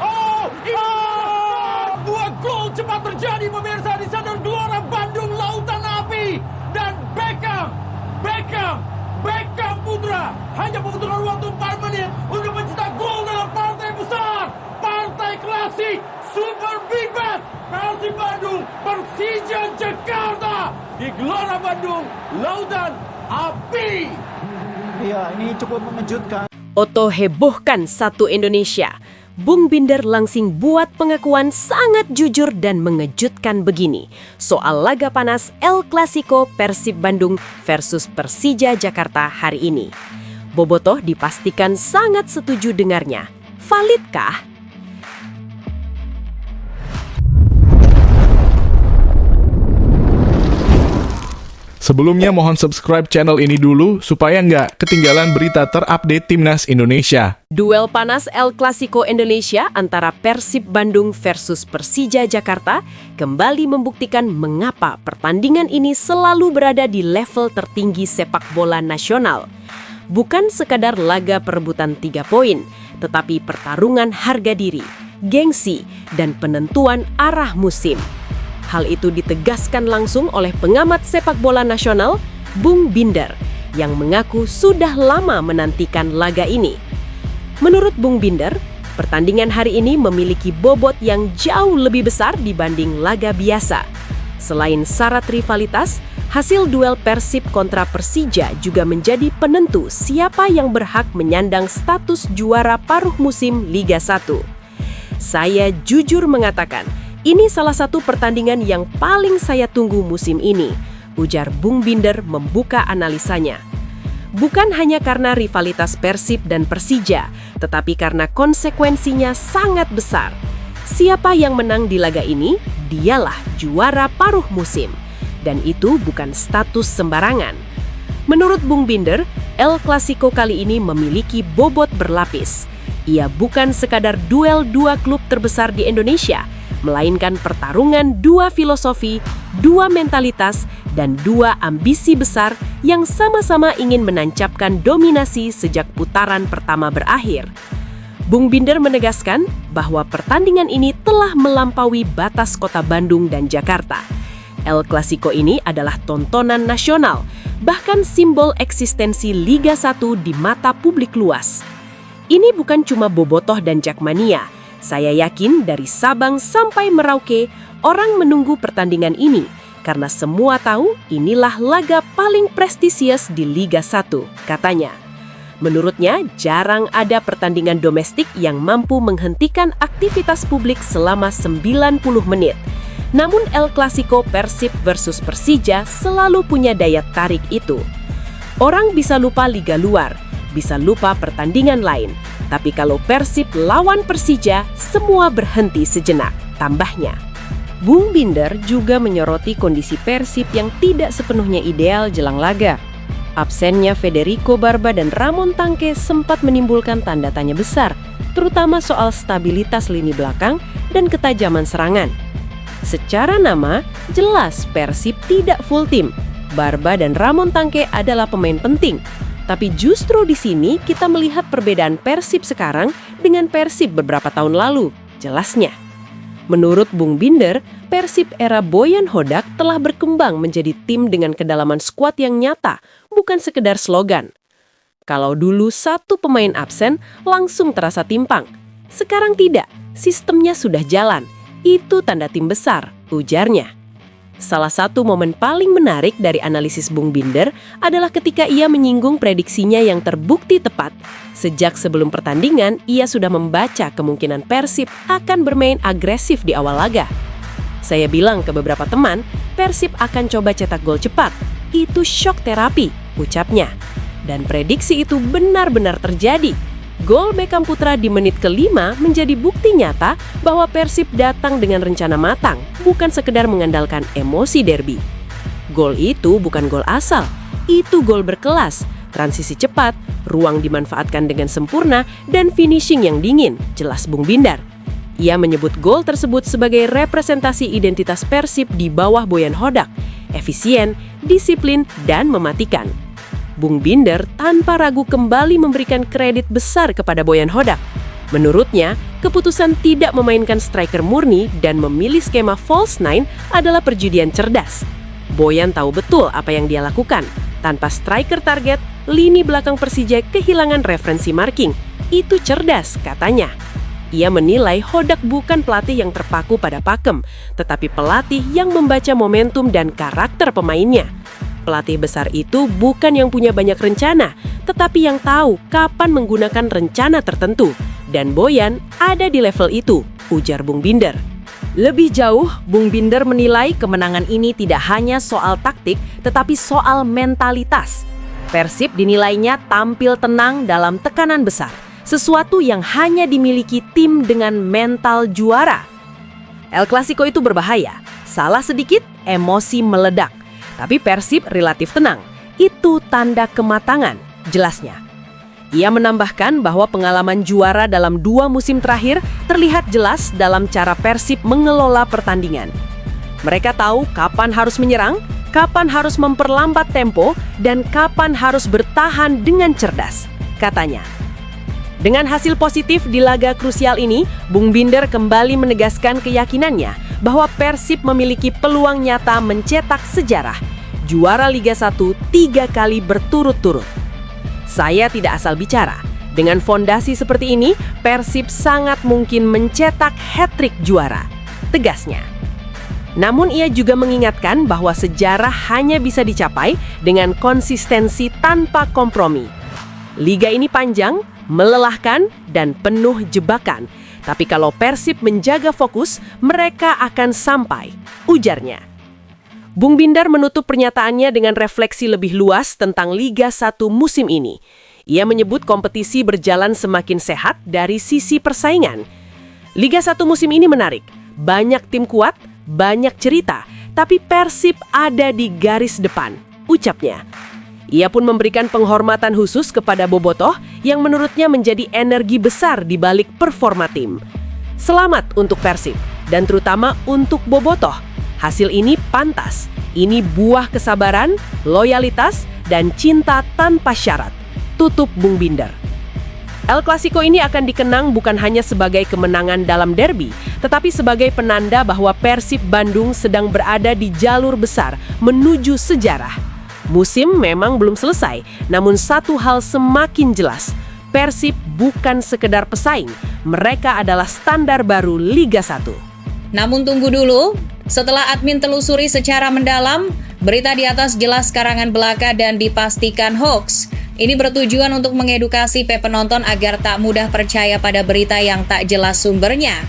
Oh, dua gol cepat terjadi pemirsa di sana. Gelora Bandung Lautan Api dan Beckham Putra hanya membutuhkan waktu 4 menit untuk mencetak gol dalam partai besar, partai klasik, Super Big Match Persib Bandung Persija Jakarta di Gelora Bandung Lautan Api. Ya, ini cukup mengejutkan. Oto hebohkan satu Indonesia. Bung Binder langsung buat pengakuan sangat jujur dan mengejutkan begini soal laga panas El Clasico Persib Bandung versus Persija Jakarta hari ini. Bobotoh dipastikan sangat setuju dengarnya. Validkah? Sebelumnya mohon subscribe channel ini dulu supaya nggak ketinggalan berita terupdate Timnas Indonesia. Duel panas El Clasico Indonesia antara Persib Bandung versus Persija Jakarta kembali membuktikan mengapa pertandingan ini selalu berada di level tertinggi sepak bola nasional. Bukan sekadar laga perebutan 3 poin, tetapi pertarungan harga diri, gengsi, dan penentuan arah musim. Hal itu ditegaskan langsung oleh pengamat sepak bola nasional, Bung Binder, yang mengaku sudah lama menantikan laga ini. Menurut Bung Binder, pertandingan hari ini memiliki bobot yang jauh lebih besar dibanding laga biasa. Selain syarat rivalitas, hasil duel Persib kontra Persija juga menjadi penentu siapa yang berhak menyandang status juara paruh musim Liga 1. Saya jujur mengatakan, ini salah satu pertandingan yang paling saya tunggu musim ini, ujar Bung Binder membuka analisanya. Bukan hanya karena rivalitas Persib dan Persija, tetapi karena konsekuensinya sangat besar. Siapa yang menang di laga ini, dialah juara paruh musim. Dan itu bukan status sembarangan. Menurut Bung Binder, El Clasico kali ini memiliki bobot berlapis. Ia bukan sekadar duel dua klub terbesar di Indonesia, melainkan pertarungan dua filosofi, dua mentalitas, dan dua ambisi besar yang sama-sama ingin menancapkan dominasi sejak putaran pertama berakhir. Bung Binder menegaskan bahwa pertandingan ini telah melampaui batas kota Bandung dan Jakarta. El Clasico ini adalah tontonan nasional, bahkan simbol eksistensi Liga 1 di mata publik luas. Ini bukan cuma bobotoh dan jakmania. Saya yakin dari Sabang sampai Merauke, orang menunggu pertandingan ini karena semua tahu inilah laga paling prestisius di Liga 1, katanya. Menurutnya, jarang ada pertandingan domestik yang mampu menghentikan aktivitas publik selama 90 menit. Namun El Clasico Persib versus Persija selalu punya daya tarik itu. Orang bisa lupa liga luar, bisa lupa pertandingan lain. Tapi kalau Persib lawan Persija, semua berhenti sejenak, tambahnya. Bung Binder juga menyoroti kondisi Persib yang tidak sepenuhnya ideal jelang laga. Absennya Federico Barba dan Ramon Tangke sempat menimbulkan tanda tanya besar, terutama soal stabilitas lini belakang dan ketajaman serangan. Secara nama, jelas Persib tidak full tim. Barba dan Ramon Tangke adalah pemain penting. Tapi justru di sini kita melihat perbedaan Persib sekarang dengan Persib beberapa tahun lalu, jelasnya. Menurut Bung Binder, Persib era Boyan Hodak telah berkembang menjadi tim dengan kedalaman skuad yang nyata, bukan sekedar slogan. Kalau dulu satu pemain absen, langsung terasa timpang. Sekarang tidak, sistemnya sudah jalan. Itu tanda tim besar, ujarnya. Salah satu momen paling menarik dari analisis Bung Binder adalah ketika ia menyinggung prediksinya yang terbukti tepat. Sejak sebelum pertandingan, ia sudah membaca kemungkinan Persib akan bermain agresif di awal laga. Saya bilang ke beberapa teman, Persib akan coba cetak gol cepat. Itu shock terapi, ucapnya. Dan prediksi itu benar-benar terjadi. Gol Beckham Putra di menit ke-5 menjadi bukti nyata bahwa Persib datang dengan rencana matang, bukan sekedar mengandalkan emosi derby. Gol itu bukan gol asal, itu gol berkelas, transisi cepat, ruang dimanfaatkan dengan sempurna, dan finishing yang dingin, jelas Bung Binder. Ia menyebut gol tersebut sebagai representasi identitas Persib di bawah Boyan Hodak, efisien, disiplin, dan mematikan. Bung Binder tanpa ragu kembali memberikan kredit besar kepada Boyan Hodak. Menurutnya, keputusan tidak memainkan striker murni dan memilih skema false nine adalah perjudian cerdas. Boyan tahu betul apa yang dia lakukan. Tanpa striker target, lini belakang Persija kehilangan referensi marking. Itu cerdas, katanya. Ia menilai Hodak bukan pelatih yang terpaku pada pakem, tetapi pelatih yang membaca momentum dan karakter pemainnya. Pelatih besar itu bukan yang punya banyak rencana, tetapi yang tahu kapan menggunakan rencana tertentu. Dan Boyan ada di level itu, ujar Bung Binder. Lebih jauh, Bung Binder menilai kemenangan ini tidak hanya soal taktik, tetapi soal mentalitas. Persib dinilainya tampil tenang dalam tekanan besar, sesuatu yang hanya dimiliki tim dengan mental juara. El Clasico itu berbahaya, salah sedikit, emosi meledak. Tapi Persib relatif tenang, itu tanda kematangan, jelasnya. Ia menambahkan bahwa pengalaman juara dalam 2 musim terakhir terlihat jelas dalam cara Persib mengelola pertandingan. Mereka tahu kapan harus menyerang, kapan harus memperlambat tempo, dan kapan harus bertahan dengan cerdas, katanya. Dengan hasil positif di laga krusial ini, Bung Binder kembali menegaskan keyakinannya bahwa Persib memiliki peluang nyata mencetak sejarah, juara Liga 1 3 kali berturut-turut. Saya tidak asal bicara. Dengan fondasi seperti ini, Persib sangat mungkin mencetak hat-trick juara, tegasnya. Namun ia juga mengingatkan bahwa sejarah hanya bisa dicapai dengan konsistensi tanpa kompromi. Liga ini panjang, melelahkan, dan penuh jebakan. Tapi kalau Persib menjaga fokus, mereka akan sampai, ujarnya. Bung Binder menutup pernyataannya dengan refleksi lebih luas tentang Liga 1 musim ini. Ia menyebut kompetisi berjalan semakin sehat dari sisi persaingan. Liga 1 musim ini menarik, banyak tim kuat, banyak cerita, tapi Persib ada di garis depan, ucapnya. Ia pun memberikan penghormatan khusus kepada Bobotoh yang menurutnya menjadi energi besar di balik performa tim. Selamat untuk Persib, dan terutama untuk Bobotoh. Hasil ini pantas. Ini buah kesabaran, loyalitas, dan cinta tanpa syarat. Tutup Bung Binder. El Clasico ini akan dikenang bukan hanya sebagai kemenangan dalam derby, tetapi sebagai penanda bahwa Persib Bandung sedang berada di jalur besar menuju sejarah. Musim memang belum selesai, namun satu hal semakin jelas. Persib bukan sekedar pesaing, mereka adalah standar baru Liga 1. Namun tunggu dulu, setelah admin telusuri secara mendalam, berita di atas jelas karangan belaka dan dipastikan hoax. Ini bertujuan untuk mengedukasi penonton agar tak mudah percaya pada berita yang tak jelas sumbernya.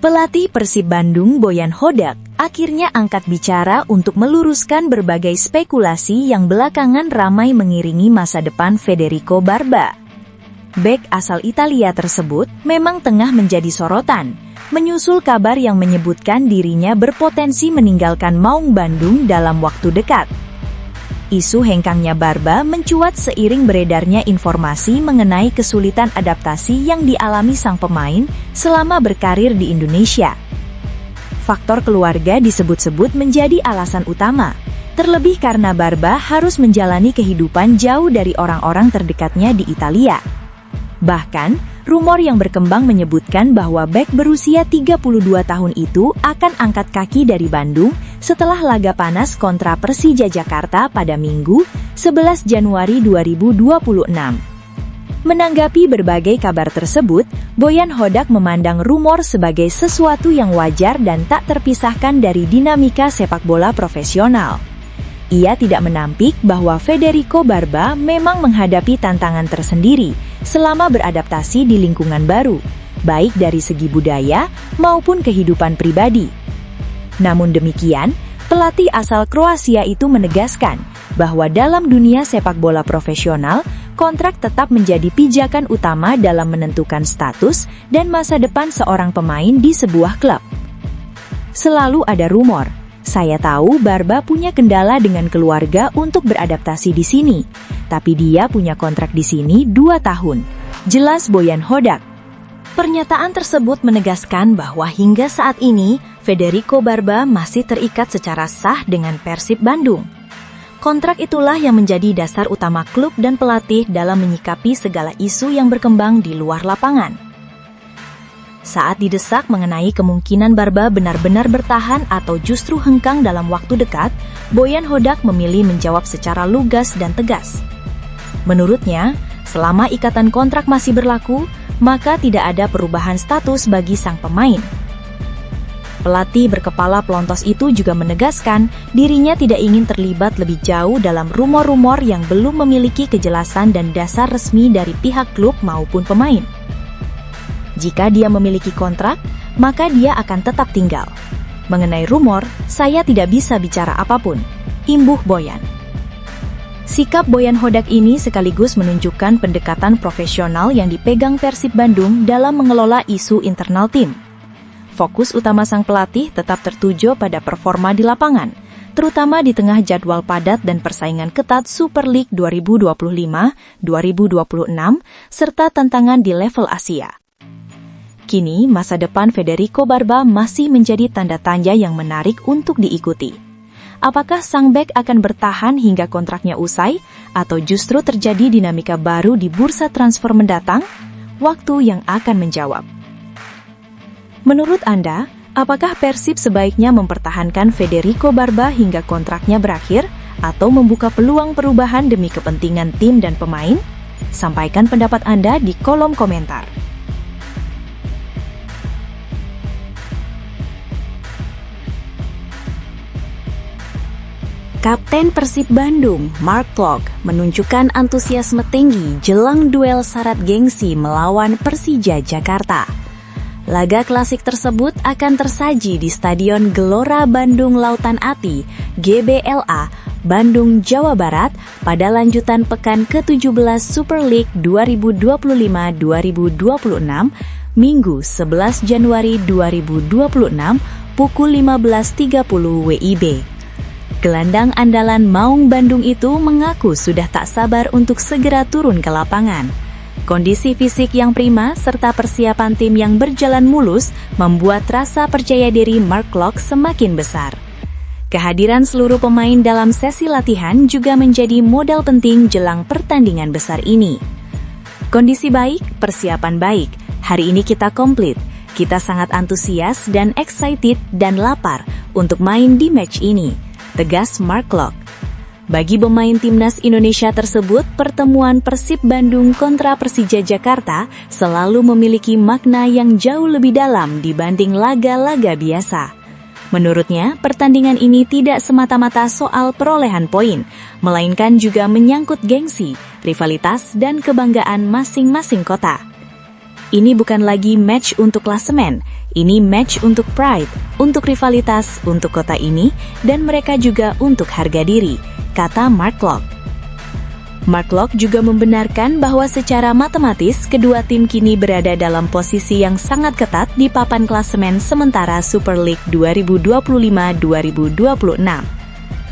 Pelatih Persib Bandung Boyan Hodak akhirnya angkat bicara untuk meluruskan berbagai spekulasi yang belakangan ramai mengiringi masa depan Federico Barba. Bek asal Italia tersebut memang tengah menjadi sorotan, menyusul kabar yang menyebutkan dirinya berpotensi meninggalkan Maung Bandung dalam waktu dekat. Isu hengkangnya Barba mencuat seiring beredarnya informasi mengenai kesulitan adaptasi yang dialami sang pemain selama berkarir di Indonesia. Faktor keluarga disebut-sebut menjadi alasan utama, terlebih karena Barba harus menjalani kehidupan jauh dari orang-orang terdekatnya di Italia. Bahkan, rumor yang berkembang menyebutkan bahwa bek berusia 32 tahun itu akan angkat kaki dari Bandung setelah laga panas kontra Persija Jakarta pada Minggu, 11 Januari 2026. Menanggapi berbagai kabar tersebut, Boyan Hodak memandang rumor sebagai sesuatu yang wajar dan tak terpisahkan dari dinamika sepak bola profesional. Ia tidak menampik bahwa Federico Barba memang menghadapi tantangan tersendiri selama beradaptasi di lingkungan baru, baik dari segi budaya maupun kehidupan pribadi. Namun demikian, pelatih asal Kroasia itu menegaskan bahwa dalam dunia sepak bola profesional, kontrak tetap menjadi pijakan utama dalam menentukan status dan masa depan seorang pemain di sebuah klub. Selalu ada rumor, saya tahu Barba punya kendala dengan keluarga untuk beradaptasi di sini, tapi dia punya kontrak di sini 2 tahun, jelas Boyan Hodak. Pernyataan tersebut menegaskan bahwa hingga saat ini, Federico Barba masih terikat secara sah dengan Persib Bandung. Kontrak itulah yang menjadi dasar utama klub dan pelatih dalam menyikapi segala isu yang berkembang di luar lapangan. Saat didesak mengenai kemungkinan Barba benar-benar bertahan atau justru hengkang dalam waktu dekat, Boyan Hodak memilih menjawab secara lugas dan tegas. Menurutnya, selama ikatan kontrak masih berlaku, maka tidak ada perubahan status bagi sang pemain. Pelatih berkepala pelontos itu juga menegaskan dirinya tidak ingin terlibat lebih jauh dalam rumor-rumor yang belum memiliki kejelasan dan dasar resmi dari pihak klub maupun pemain. Jika dia memiliki kontrak, maka dia akan tetap tinggal. Mengenai rumor, saya tidak bisa bicara apapun, imbuh Boyan. Sikap Boyan Hodak ini sekaligus menunjukkan pendekatan profesional yang dipegang Persib Bandung dalam mengelola isu internal tim. Fokus utama sang pelatih tetap tertuju pada performa di lapangan, terutama di tengah jadwal padat dan persaingan ketat Super League 2025-2026, serta tantangan di level Asia. Kini, masa depan Federico Barba masih menjadi tanda tanya yang menarik untuk diikuti. Apakah sang bek akan bertahan hingga kontraknya usai, atau justru terjadi dinamika baru di bursa transfer mendatang? Waktu yang akan menjawab. Menurut Anda, apakah Persib sebaiknya mempertahankan Federico Barba hingga kontraknya berakhir atau membuka peluang perubahan demi kepentingan tim dan pemain? Sampaikan pendapat Anda di kolom komentar. Kapten Persib Bandung, Mark Klok, menunjukkan antusiasme tinggi jelang duel syarat gengsi melawan Persija Jakarta. Laga klasik tersebut akan tersaji di Stadion Gelora Bandung Lautan Api, GBLA, Bandung, Jawa Barat, pada lanjutan pekan ke-17 Super League 2025-2026, Minggu 11 Januari 2026, pukul 15.30 WIB. Gelandang andalan Maung Bandung itu mengaku sudah tak sabar untuk segera turun ke lapangan. Kondisi fisik yang prima serta persiapan tim yang berjalan mulus membuat rasa percaya diri Mark Klok semakin besar. Kehadiran seluruh pemain dalam sesi latihan juga menjadi modal penting jelang pertandingan besar ini. Kondisi baik, persiapan baik. Hari ini kita komplit. Kita sangat antusias dan excited dan lapar untuk main di match ini, tegas Mark Klok. Bagi pemain timnas Indonesia tersebut, pertemuan Persib Bandung kontra Persija Jakarta selalu memiliki makna yang jauh lebih dalam dibanding laga-laga biasa. Menurutnya, pertandingan ini tidak semata-mata soal perolehan poin, melainkan juga menyangkut gengsi, rivalitas, dan kebanggaan masing-masing kota. Ini bukan lagi match untuk klasemen, ini match untuk pride, untuk rivalitas, untuk kota ini, dan mereka juga untuk harga diri, kata Mark Klok. Mark Klok juga membenarkan bahwa secara matematis kedua tim kini berada dalam posisi yang sangat ketat di papan klasemen sementara Super League 2025-2026.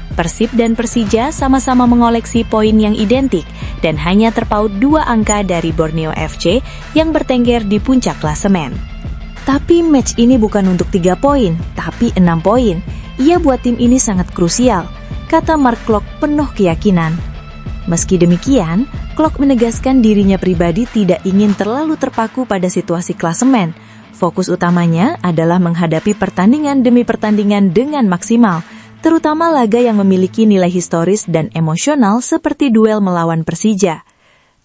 Persib dan Persija sama-sama mengoleksi poin yang identik dan hanya terpaut 2 angka dari Borneo FC yang bertengger di puncak klasemen. Tapi match ini bukan untuk 3 poin, tapi 6 poin. Ia buat tim ini sangat krusial, kata Mark Klok penuh keyakinan. Meski demikian, Klok menegaskan dirinya pribadi tidak ingin terlalu terpaku pada situasi klasemen. Fokus utamanya adalah menghadapi pertandingan demi pertandingan dengan maksimal, terutama laga yang memiliki nilai historis dan emosional seperti duel melawan Persija.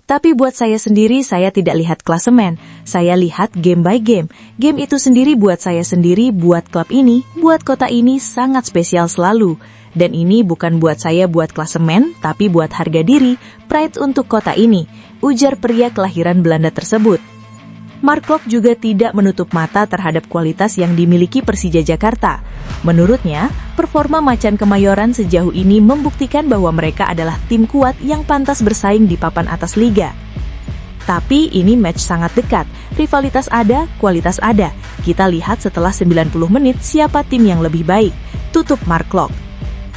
Tapi buat saya sendiri, saya tidak lihat klasemen, saya lihat game by game. Game itu sendiri buat saya sendiri, buat klub ini, buat kota ini sangat spesial selalu. Dan ini bukan buat saya buat klasemen, tapi buat harga diri, pride untuk kota ini, ujar pria kelahiran Belanda tersebut. Mark Klok juga tidak menutup mata terhadap kualitas yang dimiliki Persija Jakarta. Menurutnya, performa Macan Kemayoran sejauh ini membuktikan bahwa mereka adalah tim kuat yang pantas bersaing di papan atas liga. Tapi ini match sangat dekat, rivalitas ada, kualitas ada. Kita lihat setelah 90 menit siapa tim yang lebih baik, tutup Mark Klok.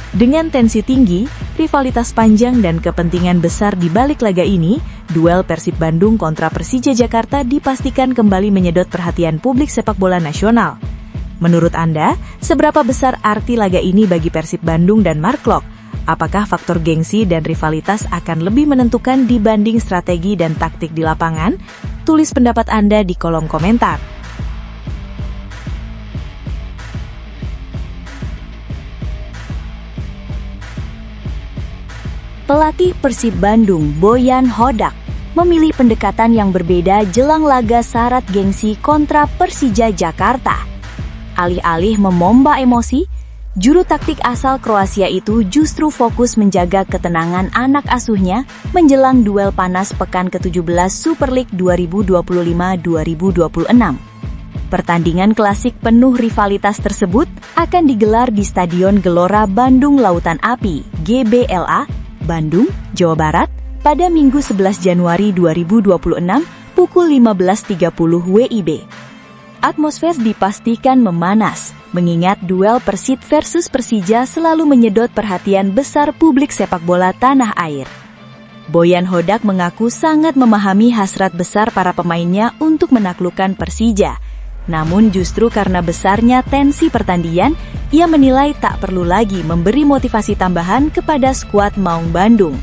Dengan tensi tinggi, rivalitas panjang dan kepentingan besar di balik laga ini, duel Persib Bandung kontra Persija Jakarta dipastikan kembali menyedot perhatian publik sepak bola nasional. Menurut Anda, seberapa besar arti laga ini bagi Persib Bandung dan Mark Klok? Apakah faktor gengsi dan rivalitas akan lebih menentukan dibanding strategi dan taktik di lapangan? Tulis pendapat Anda di kolom komentar. Pelatih Persib Bandung, Boyan Hodak, memilih pendekatan yang berbeda jelang laga syarat gengsi kontra Persija Jakarta. Alih-alih memomba emosi, juru taktik asal Kroasia itu justru fokus menjaga ketenangan anak asuhnya menjelang duel panas pekan ke-17 Super League 2025-2026. Pertandingan klasik penuh rivalitas tersebut akan digelar di Stadion Gelora Bandung Lautan Api, GBLA, Bandung, Jawa Barat, pada Minggu 11 Januari 2026 pukul 15.30 WIB. Atmosfer dipastikan memanas, mengingat duel Persib versus Persija selalu menyedot perhatian besar publik sepak bola tanah air. Boyan Hodak mengaku sangat memahami hasrat besar para pemainnya untuk menaklukkan Persija. Namun justru karena besarnya tensi pertandingan, ia menilai tak perlu lagi memberi motivasi tambahan kepada skuad Maung Bandung.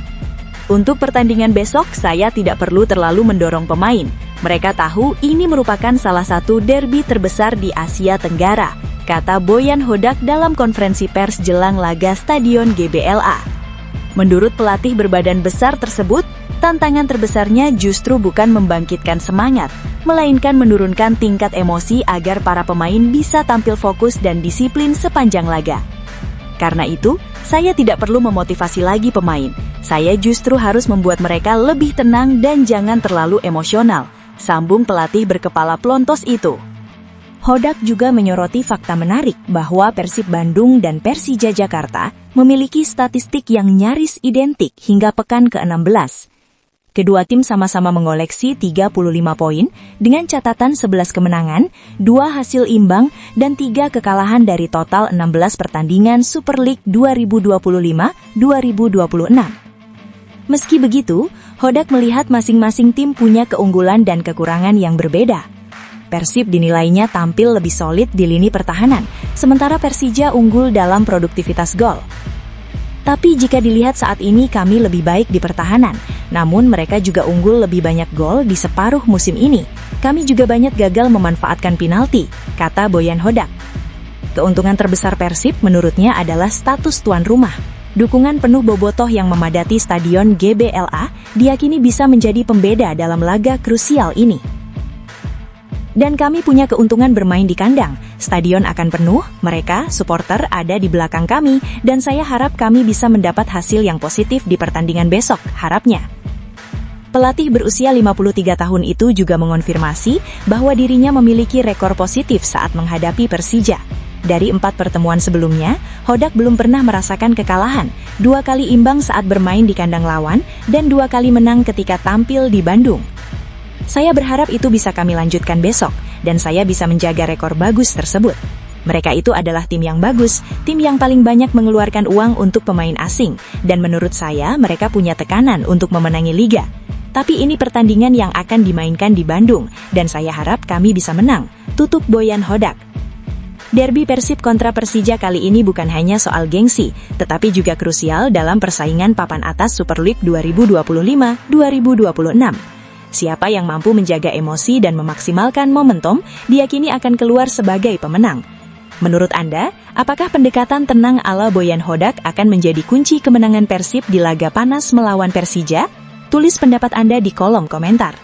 Untuk pertandingan besok, saya tidak perlu terlalu mendorong pemain. Mereka tahu ini merupakan salah satu derby terbesar di Asia Tenggara, kata Boyan Hodak dalam konferensi pers jelang laga Stadion GBLA. Menurut pelatih berbadan besar tersebut, tantangan terbesarnya justru bukan membangkitkan semangat, melainkan menurunkan tingkat emosi agar para pemain bisa tampil fokus dan disiplin sepanjang laga. Karena itu, saya tidak perlu memotivasi lagi pemain. Saya justru harus membuat mereka lebih tenang dan jangan terlalu emosional, sambung pelatih berkepala pelontos itu. Hodak juga menyoroti fakta menarik bahwa Persib Bandung dan Persija Jakarta memiliki statistik yang nyaris identik hingga pekan ke-16. Kedua tim sama-sama mengoleksi 35 poin dengan catatan 11 kemenangan, 2 hasil imbang, dan 3 kekalahan dari total 16 pertandingan Super League 2025-2026. Meski begitu, Hodak melihat masing-masing tim punya keunggulan dan kekurangan yang berbeda. Persib dinilainya tampil lebih solid di lini pertahanan, sementara Persija unggul dalam produktivitas gol. Tapi jika dilihat saat ini kami lebih baik di pertahanan, namun mereka juga unggul lebih banyak gol di separuh musim ini. Kami juga banyak gagal memanfaatkan penalti, kata Boyan Hodak. Keuntungan terbesar Persib menurutnya adalah status tuan rumah. Dukungan penuh bobotoh yang memadati Stadion GBLA diyakini bisa menjadi pembeda dalam laga krusial ini. Dan kami punya keuntungan bermain di kandang. Stadion akan penuh, mereka, supporter, ada di belakang kami, dan saya harap kami bisa mendapat hasil yang positif di pertandingan besok, harapnya. Pelatih berusia 53 tahun itu juga mengonfirmasi bahwa dirinya memiliki rekor positif saat menghadapi Persija. Dari 4 pertemuan sebelumnya, Hodak belum pernah merasakan kekalahan, 2 kali imbang saat bermain di kandang lawan, dan 2 kali menang ketika tampil di Bandung. Saya berharap itu bisa kami lanjutkan besok, dan saya bisa menjaga rekor bagus tersebut. Mereka itu adalah tim yang bagus, tim yang paling banyak mengeluarkan uang untuk pemain asing, dan menurut saya mereka punya tekanan untuk memenangi liga. Tapi ini pertandingan yang akan dimainkan di Bandung, dan saya harap kami bisa menang, tutup Boyan Hodak. Derby Persib kontra Persija kali ini bukan hanya soal gengsi, tetapi juga krusial dalam persaingan papan atas Super League 2025-2026. Siapa yang mampu menjaga emosi dan memaksimalkan momentum, diyakini akan keluar sebagai pemenang. Menurut Anda, apakah pendekatan tenang ala Boyan Hodak akan menjadi kunci kemenangan Persib di laga panas melawan Persija? Tulis pendapat Anda di kolom komentar.